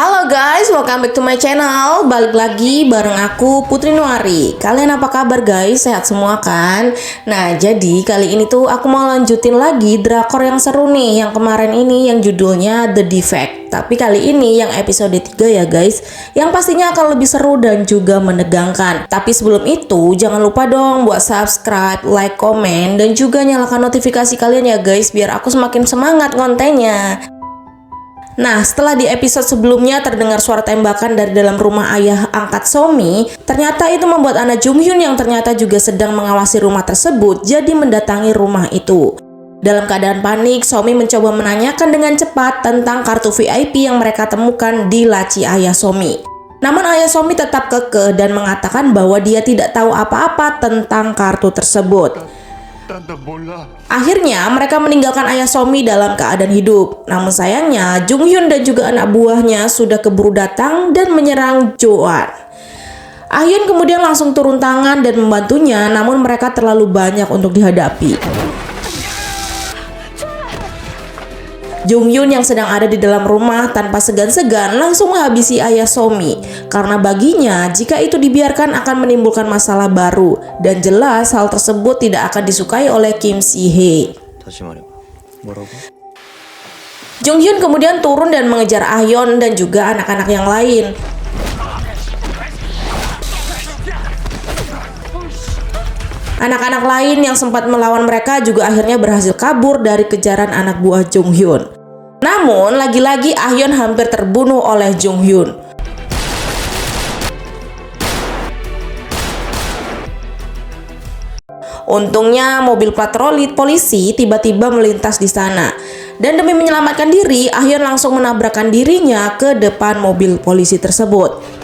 Halo guys, welcome back to my channel. Balik lagi bareng aku Putri Nuari. Kalian apa kabar guys? Sehat semua kan? Nah, jadi kali ini tuh aku mau lanjutin lagi drakor yang seru nih. Yang kemarin ini yang judulnya The Defect. Tapi kali ini yang episode 3 ya guys, yang pastinya akan lebih seru dan juga menegangkan. Tapi sebelum itu jangan lupa dong buat subscribe, like, komen, dan juga nyalakan notifikasi kalian ya guys, biar aku semakin semangat kontennya. Nah, setelah di episode sebelumnya terdengar suara tembakan dari dalam rumah ayah angkat Somi, ternyata itu membuat anak Jung Hyun yang ternyata juga sedang mengawasi rumah tersebut jadi mendatangi rumah itu. Dalam keadaan panik, Somi mencoba menanyakan dengan cepat tentang kartu VIP yang mereka temukan di laci ayah Somi. Namun ayah Somi tetap kekeh dan mengatakan bahwa dia tidak tahu apa-apa tentang kartu tersebut. Akhirnya mereka meninggalkan ayah Somi dalam keadaan hidup. Namun sayangnya Jung Hyun dan juga anak buahnya sudah keburu datang dan menyerang Joan. Ah Hyun kemudian langsung turun tangan dan membantunya, namun mereka terlalu banyak untuk dihadapi. Jung Hyun yang sedang ada di dalam rumah tanpa segan-segan langsung menghabisi ayah Somi, karena baginya jika itu dibiarkan akan menimbulkan masalah baru, dan jelas hal tersebut tidak akan disukai oleh Kim Si Hye. Jung Hyun kemudian turun dan mengejar Ah Hyun dan juga anak-anak yang lain. Anak-anak lain yang sempat melawan mereka juga akhirnya berhasil kabur dari kejaran anak buah Jung Hyun. Namun, lagi-lagi Ah Hyun hampir terbunuh oleh Jung Hyun. Untungnya mobil patroli polisi tiba-tiba melintas di sana. Dan demi menyelamatkan diri, Ah Hyun langsung menabrakkan dirinya ke depan mobil polisi tersebut.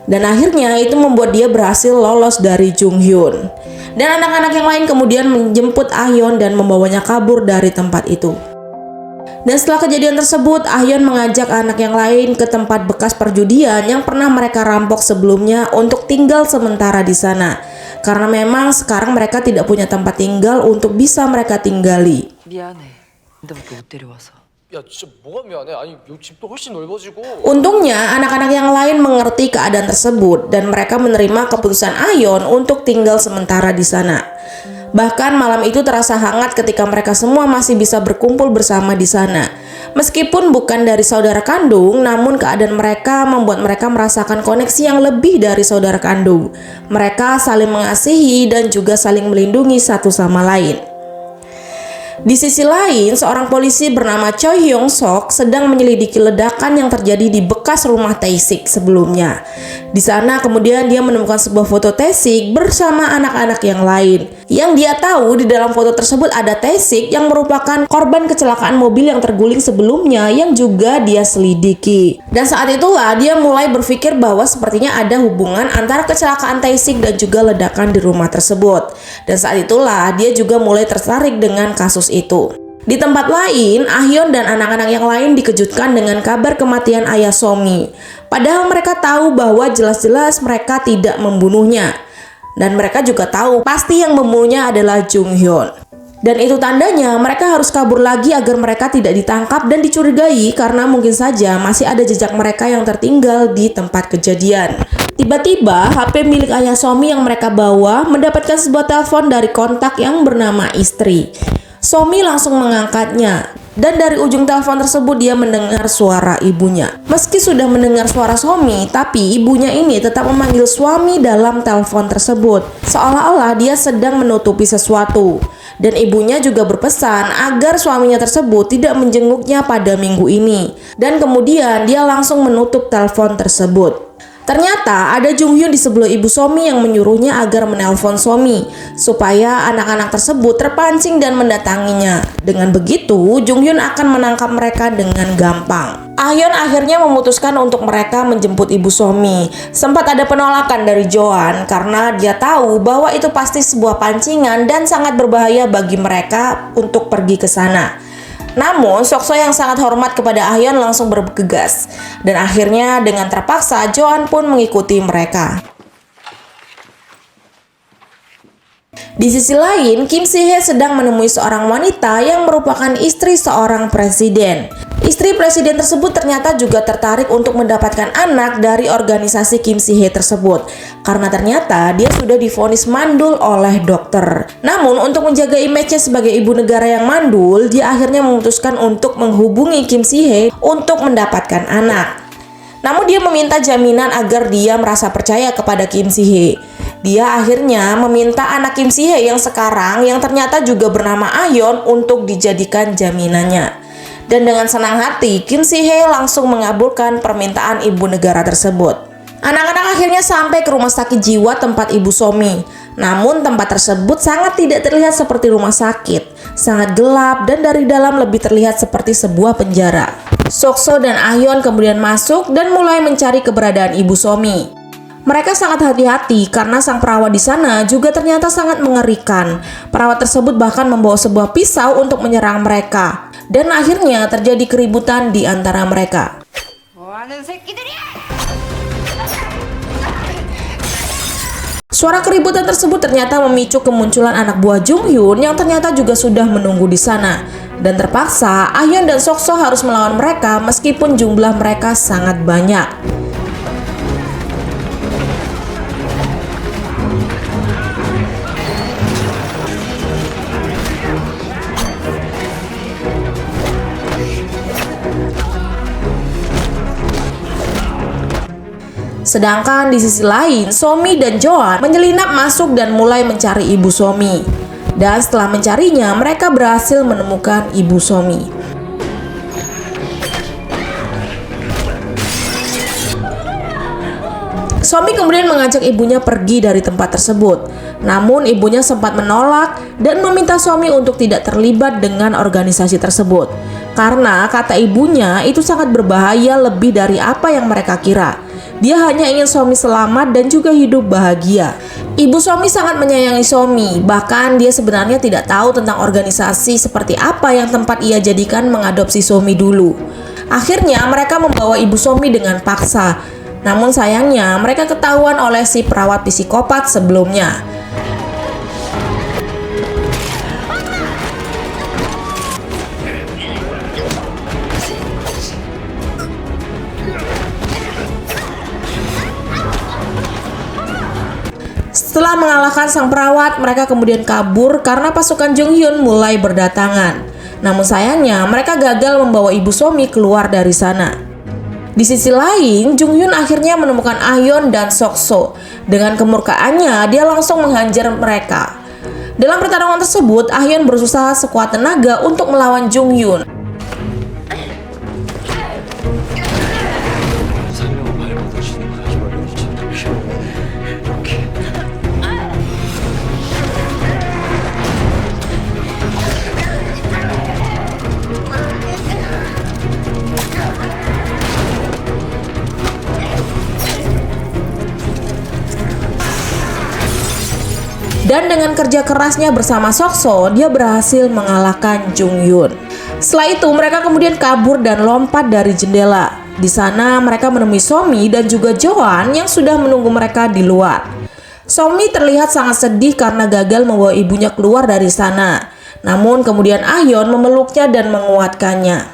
Dan akhirnya itu membuat dia berhasil lolos dari Jung Hyun. Dan anak-anak yang lain kemudian menjemput Ah Hyun dan membawanya kabur dari tempat itu. Dan setelah kejadian tersebut, Ah Hyun mengajak anak yang lain ke tempat bekas perjudian yang pernah mereka rampok sebelumnya untuk tinggal sementara di sana. Karena memang sekarang mereka tidak punya tempat tinggal untuk bisa mereka tinggali. Untungnya anak-anak yang lain mengerti keadaan tersebut dan mereka menerima keputusan Ah Hyun untuk tinggal sementara di sana. Bahkan malam itu terasa hangat ketika mereka semua masih bisa berkumpul bersama di sana. Meskipun bukan dari saudara kandung, namun keadaan mereka membuat mereka merasakan koneksi yang lebih dari saudara kandung. Mereka saling mengasihi dan juga saling melindungi satu sama lain. Di sisi lain, seorang polisi bernama Choi Hyung Sok sedang menyelidiki ledakan yang terjadi di bekas rumah Tae-sik sebelumnya. Di sana kemudian dia menemukan sebuah foto Tae-sik bersama anak-anak yang lain. Yang dia tahu di dalam foto tersebut ada Tae-sik yang merupakan korban kecelakaan mobil yang terguling sebelumnya yang juga dia selidiki. Dan saat itulah dia mulai berpikir bahwa sepertinya ada hubungan antara kecelakaan Tae-sik dan juga ledakan di rumah tersebut. Dan saat itulah dia juga mulai tertarik dengan kasus itu. Di tempat lain, Ah Hyun dan anak-anak yang lain dikejutkan dengan kabar kematian ayah Somi. Padahal mereka tahu bahwa jelas-jelas mereka tidak membunuhnya. Dan mereka juga tahu pasti yang membunuhnya adalah Jung Hyun. Dan itu tandanya mereka harus kabur lagi agar mereka tidak ditangkap dan dicurigai karena mungkin saja masih ada jejak mereka yang tertinggal di tempat kejadian. Tiba-tiba HP milik ayah Somi yang mereka bawa mendapatkan sebuah telepon dari kontak yang bernama istri. Somi langsung mengangkatnya, dan dari ujung telepon tersebut dia mendengar suara ibunya. Meski sudah mendengar suara Somi, tapi ibunya ini tetap memanggil suami dalam telepon tersebut, seolah-olah dia sedang menutupi sesuatu. Dan ibunya juga berpesan agar suaminya tersebut tidak menjenguknya pada minggu ini. Dan kemudian dia langsung menutup telepon tersebut. Ternyata ada Jung Hyun di sebelah ibu Somi yang menyuruhnya agar menelpon Somi supaya anak-anak tersebut terpancing dan mendatanginya. Dengan begitu, Jung Hyun akan menangkap mereka dengan gampang. Ah Hyun akhirnya memutuskan untuk mereka menjemput ibu Somi. Sempat ada penolakan dari Joan karena dia tahu bahwa itu pasti sebuah pancingan dan sangat berbahaya bagi mereka untuk pergi ke sana. Namun, Sokso yang sangat hormat kepada Ah Hyun langsung bergegas. Dan akhirnya dengan terpaksa Joan pun mengikuti mereka. Di sisi lain, Kim Si Hye sedang menemui seorang wanita yang merupakan istri seorang presiden. Istri presiden tersebut ternyata juga tertarik untuk mendapatkan anak dari organisasi Kim Si-hee tersebut karena ternyata dia sudah divonis mandul oleh dokter. Namun untuk menjaga image-nya sebagai ibu negara yang mandul, dia akhirnya memutuskan untuk menghubungi Kim Si-hee untuk mendapatkan anak. Namun dia meminta jaminan agar dia merasa percaya kepada Kim Si-hee. Dia akhirnya meminta anak Kim Si-hee yang sekarang yang ternyata juga bernama Ayon untuk dijadikan jaminannya. Dan dengan senang hati, Kim Si-hee langsung mengabulkan permintaan ibu negara tersebut. Anak-anak akhirnya sampai ke rumah sakit jiwa tempat ibu Somi. Namun tempat tersebut sangat tidak terlihat seperti rumah sakit. Sangat gelap dan dari dalam lebih terlihat seperti sebuah penjara. Sok-so dan Ayon kemudian masuk dan mulai mencari keberadaan ibu Somi. Mereka sangat hati-hati karena sang perawat di sana juga ternyata sangat mengerikan. Perawat tersebut bahkan membawa sebuah pisau untuk menyerang mereka. Dan akhirnya terjadi keributan di antara mereka. Suara keributan tersebut ternyata memicu kemunculan anak buah Jung Hyun yang ternyata juga sudah menunggu di sana. Dan terpaksa Ayon dan Sok-so harus melawan mereka meskipun jumlah mereka sangat banyak. Sedangkan di sisi lain, Somi dan Joan menyelinap masuk dan mulai mencari ibu Somi. Dan setelah mencarinya, mereka berhasil menemukan ibu Somi. Somi kemudian mengajak ibunya pergi dari tempat tersebut. Namun ibunya sempat menolak dan meminta Somi untuk tidak terlibat dengan organisasi tersebut. Karena kata ibunya itu sangat berbahaya lebih dari apa yang mereka kira. Dia hanya ingin Somi selamat dan juga hidup bahagia. Ibu Somi sangat menyayangi Somi, bahkan dia sebenarnya tidak tahu tentang organisasi seperti apa yang tempat ia jadikan mengadopsi Somi dulu. Akhirnya mereka membawa ibu Somi dengan paksa. Namun sayangnya mereka ketahuan oleh si perawat psikopat sebelumnya. Setelah mengalahkan sang perawat, mereka kemudian kabur karena pasukan Jung Hyun mulai berdatangan. Namun sayangnya mereka gagal membawa ibu Somi keluar dari sana. Di sisi lain, Jung Hyun akhirnya menemukan Ayon dan Sok-so. Dengan kemurkaannya, dia langsung menghajar mereka. Dalam pertarungan tersebut, Ayon berusaha sekuat tenaga untuk melawan Jung Hyun. Dan dengan kerja kerasnya bersama Sok-so, dia berhasil mengalahkan Jung Hyun. Setelah itu, mereka kemudian kabur dan lompat dari jendela. Di sana, mereka menemui Somi dan juga Joan yang sudah menunggu mereka di luar. Somi terlihat sangat sedih karena gagal membawa ibunya keluar dari sana. Namun kemudian Ayon memeluknya dan menguatkannya.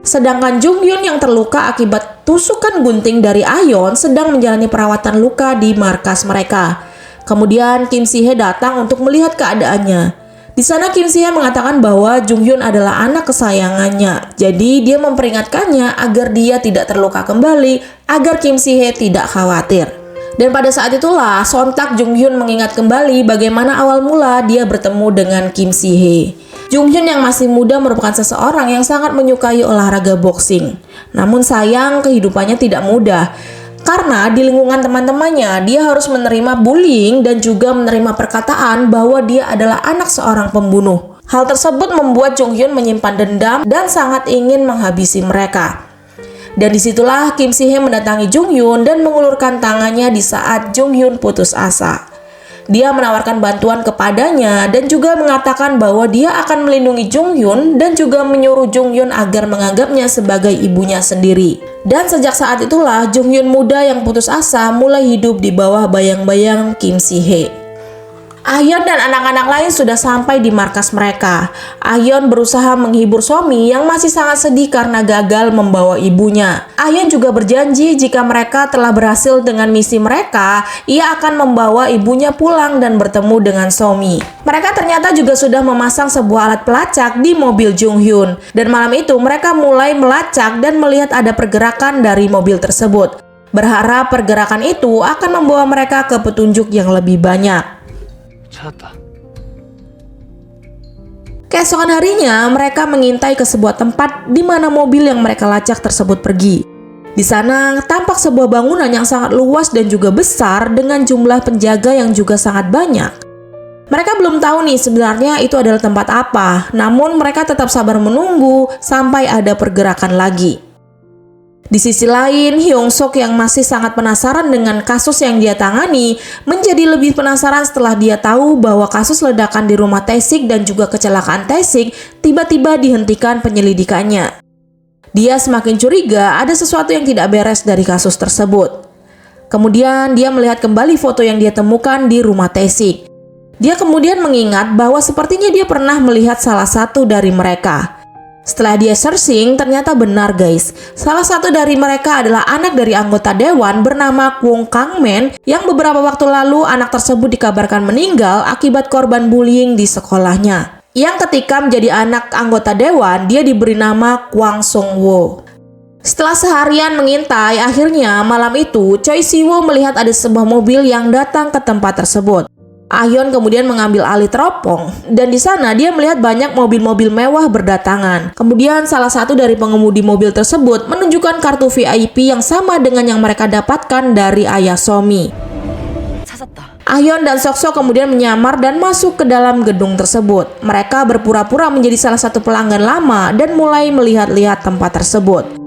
Sedangkan Jung Hyun yang terluka akibat tusukan gunting dari Ayon sedang menjalani perawatan luka di markas mereka. Kemudian Kim Si-hee datang untuk melihat keadaannya. Di sana Kim Si-hee mengatakan bahwa Jung Hyun adalah anak kesayangannya. Jadi dia memperingatkannya agar dia tidak terluka kembali, agar Kim Si-hee tidak khawatir. Dan pada saat itulah sontak Jung Hyun mengingat kembali bagaimana awal mula dia bertemu dengan Kim Si-hee. Jung Hyun yang masih muda merupakan seseorang yang sangat menyukai olahraga boxing. Namun sayang kehidupannya tidak mudah. Karena di lingkungan teman-temannya, dia harus menerima bullying dan juga menerima perkataan bahwa dia adalah anak seorang pembunuh. Hal tersebut membuat Jung Hyun menyimpan dendam dan sangat ingin menghabisi mereka. Dan disitulah Kim Si-hee mendatangi Jung Hyun dan mengulurkan tangannya di saat Jung Hyun putus asa. Dia menawarkan bantuan kepadanya dan juga mengatakan bahwa dia akan melindungi Jung Hyun dan juga menyuruh Jung Hyun agar menganggapnya sebagai ibunya sendiri. Dan sejak saat itulah Jung Hyun muda yang putus asa mulai hidup di bawah bayang-bayang Kim Si-hee. Ahyeon dan anak-anak lain sudah sampai di markas mereka. Ahyeon berusaha menghibur Somi yang masih sangat sedih karena gagal membawa ibunya. Ahyeon juga berjanji jika mereka telah berhasil dengan misi mereka, ia akan membawa ibunya pulang dan bertemu dengan Somi. Mereka ternyata juga sudah memasang sebuah alat pelacak di mobil Jung Hyun. Dan malam itu mereka mulai melacak dan melihat ada pergerakan dari mobil tersebut. Berharap pergerakan itu akan membawa mereka ke petunjuk yang lebih banyak. Keesokan harinya, mereka mengintai ke sebuah tempat di mana mobil yang mereka lacak tersebut pergi. Di sana tampak sebuah bangunan yang sangat luas dan juga besar dengan jumlah penjaga yang juga sangat banyak. Mereka belum tahu nih sebenarnya itu adalah tempat apa, namun mereka tetap sabar menunggu sampai ada pergerakan lagi. Di sisi lain, Hyung Suk yang masih sangat penasaran dengan kasus yang dia tangani menjadi lebih penasaran setelah dia tahu bahwa kasus ledakan di rumah Tae-sik dan juga kecelakaan Tae-sik tiba-tiba dihentikan penyelidikannya. Dia semakin curiga ada sesuatu yang tidak beres dari kasus tersebut. Kemudian dia melihat kembali foto yang dia temukan di rumah Tae-sik. Dia kemudian mengingat bahwa sepertinya dia pernah melihat salah satu dari mereka. Setelah dia searching, ternyata benar guys. Salah satu dari mereka adalah anak dari anggota dewan bernama Kwon Kang-men yang beberapa waktu lalu anak tersebut dikabarkan meninggal akibat korban bullying di sekolahnya. Yang ketika menjadi anak anggota dewan, dia diberi nama Kwang Song-woo. Setelah seharian mengintai, akhirnya malam itu Choi Si-woo melihat ada sebuah mobil yang datang ke tempat tersebut. Ahyeon kemudian mengambil alih teropong dan di sana dia melihat banyak mobil-mobil mewah berdatangan. Kemudian salah satu dari pengemudi mobil tersebut menunjukkan kartu VIP yang sama dengan yang mereka dapatkan dari ayah Somi. Ahyeon dan Seok-so kemudian menyamar dan masuk ke dalam gedung tersebut. Mereka berpura-pura menjadi salah satu pelanggan lama dan mulai melihat-lihat tempat tersebut.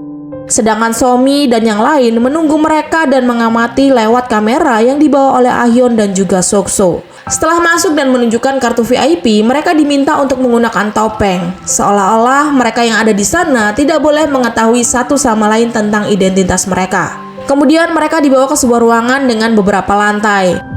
Sedangkan Somi dan yang lain menunggu mereka dan mengamati lewat kamera yang dibawa oleh Ahyeon dan juga Seok-so. Setelah masuk dan menunjukkan kartu VIP, mereka diminta untuk menggunakan topeng. Seolah-olah mereka yang ada di sana tidak boleh mengetahui satu sama lain tentang identitas mereka. Kemudian mereka dibawa ke sebuah ruangan dengan beberapa lantai.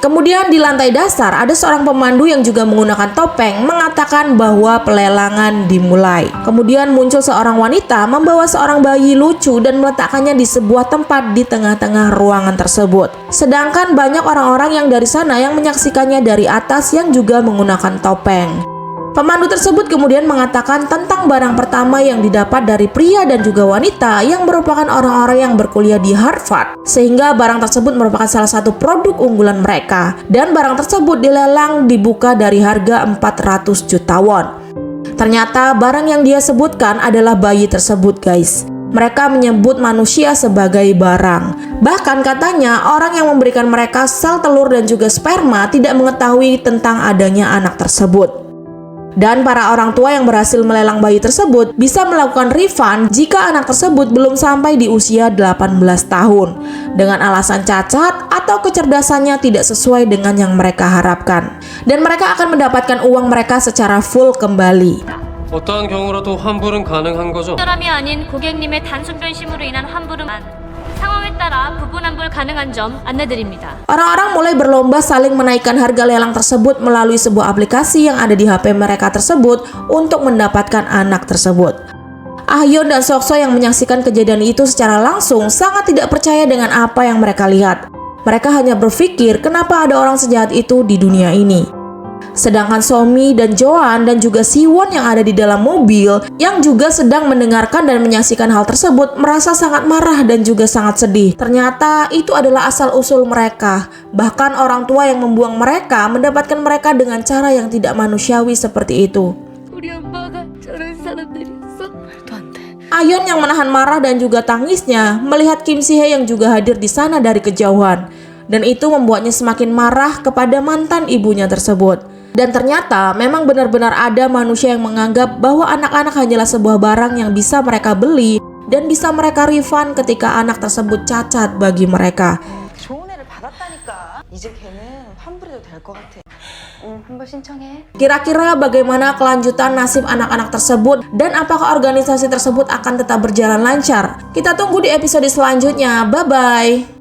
Kemudian di lantai dasar ada seorang pemandu yang juga menggunakan topeng mengatakan bahwa pelelangan dimulai. Kemudian muncul seorang wanita membawa seorang bayi lucu dan meletakkannya di sebuah tempat di tengah-tengah ruangan tersebut. Sedangkan banyak orang-orang yang dari sana yang menyaksikannya dari atas yang juga menggunakan topeng. Pemandu tersebut kemudian mengatakan tentang barang pertama yang didapat dari pria dan juga wanita yang merupakan orang-orang yang berkuliah di Harvard. Sehingga barang tersebut merupakan salah satu produk unggulan mereka. Dan barang tersebut dilelang dibuka dari harga 400 juta won. Ternyata barang yang dia sebutkan adalah bayi tersebut guys. Mereka menyebut manusia sebagai barang. Bahkan katanya orang yang memberikan mereka sel telur dan juga sperma tidak mengetahui tentang adanya anak tersebut. Dan para orang tua yang berhasil melelang bayi tersebut bisa melakukan refund jika anak tersebut belum sampai di usia 18 tahun dengan alasan cacat atau kecerdasannya tidak sesuai dengan yang mereka harapkan. Dan mereka akan mendapatkan uang mereka secara full kembali. 어떠한 경우라도 환불은 가능한 거죠? 사람이 아닌 고객님의 단순 변심으로 인한 환불은 상황에 따라 부분 환불 가능한 점 안내드립니다. Orang-orang mulai berlomba saling menaikkan harga lelang tersebut melalui sebuah aplikasi yang ada di HP mereka tersebut untuk mendapatkan anak tersebut. Ahyeon dan Seok-so yang menyaksikan kejadian itu secara langsung sangat tidak percaya dengan apa yang mereka lihat. Mereka hanya berpikir kenapa ada orang sejahat itu di dunia ini. Sedangkan Somi dan Joan dan juga Siwon yang ada di dalam mobil yang juga sedang mendengarkan dan menyaksikan hal tersebut merasa sangat marah dan juga sangat sedih. Ternyata itu adalah asal-usul mereka. Bahkan orang tua yang membuang mereka mendapatkan mereka dengan cara yang tidak manusiawi seperti itu. Ahyeon yang menahan marah dan juga tangisnya melihat Kim Si-hye yang juga hadir di sana dari kejauhan. Dan itu membuatnya semakin marah kepada mantan ibunya tersebut. Dan ternyata memang benar-benar ada manusia yang menganggap bahwa anak-anak hanyalah sebuah barang yang bisa mereka beli dan bisa mereka refund ketika anak tersebut cacat bagi mereka. Kira-kira bagaimana kelanjutan nasib anak-anak tersebut dan apakah organisasi tersebut akan tetap berjalan lancar? Kita tunggu di episode selanjutnya. Bye-bye.